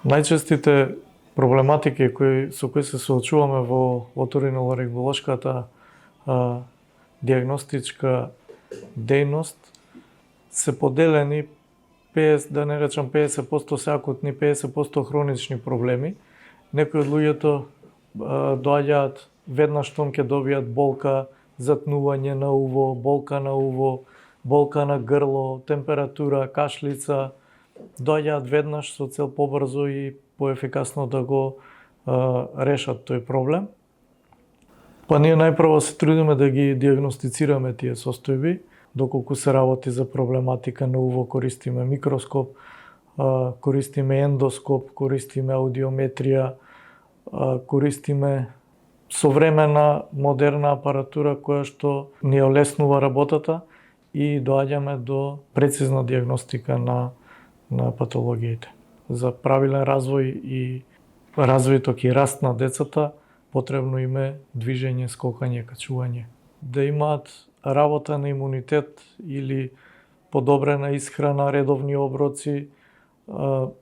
Најчестите проблематики со кои се соочуваме во оториноларинголошката диагностичка дејност се поделени 50, да не речам 50% се акутни, 50% хронични проблеми. Некои од луѓето доаѓаат веднаш штом ќе добијат болка, затнување на уво, болка на грло, температура, кашлица, доаѓаат веднаш со цел побрзо и поефикасно да го решат тој проблем. Па ние најпрво се трудиме да ги диагностицираме тие состојби, доколку се работи за проблематика на уво, користиме микроскоп, користиме ендоскоп, користиме аудиометрија, користиме современа, модерна апаратура која што ни олеснува работата и доаѓаме до прецизна диагностика на патологиите. За правилен развој и развиток и раст на децата потребно им е движење, скокање, качување. Да имаат работа на имунитет или подобрена исхрана, редовни оброци,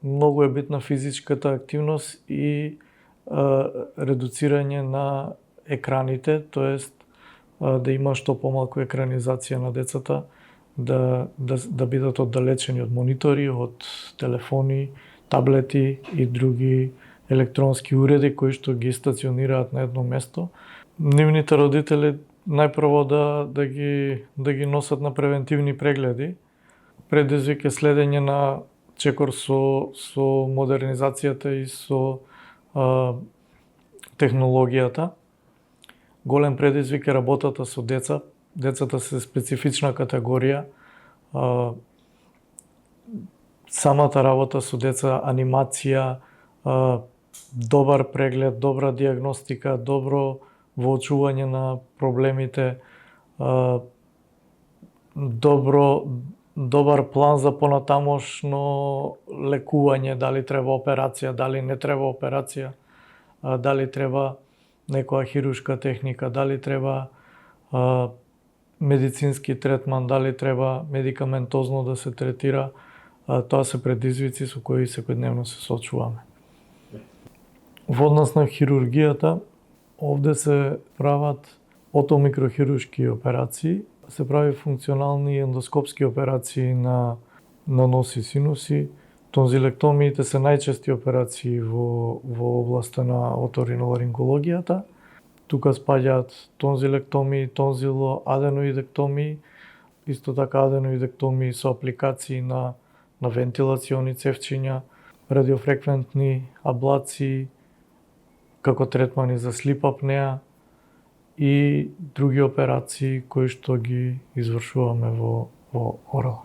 многу е битна физичката активност и редуцирање на екраните, тоест да има што помалку екранизација на децата, да бидат оддалечени од монитори, од телефони, таблети и други електронски уреди кои што ги стационираат на едно место. Нивните родители најпрво да ги носат на превентивни прегледи. Предизвик е следење на чекор со модернизацијата и со технологијата. Голем предизвик е работата со деца. Децата се специфична категорија. Самата работа со деца, анимација, добар преглед, добра диагностика, добро воочување на проблемите, добар план за понатамошно лекување, дали треба операција, дали не треба операција, дали треба некоја хируршка техника, дали треба медицински третман, дали треба медикаментозно да се третира. Тоа се предизвици со кои секојдневно се соочуваме. Во однос на хирургијата, овде се прават отомикрохируршки операции, се прави функционални ендоскопски операции на носи синуси. Тонзилектомиите се најчести операции во областа на оториноларингологијата. Тука спаѓаат тонзилектомии, тонзилоаденоидектомии, исто така аденоидектомии со апликации на вентилациони цевчиња, радиофреквентни аблации, како третмани за слип апнеа и други операции кои што ги извршуваме во орала.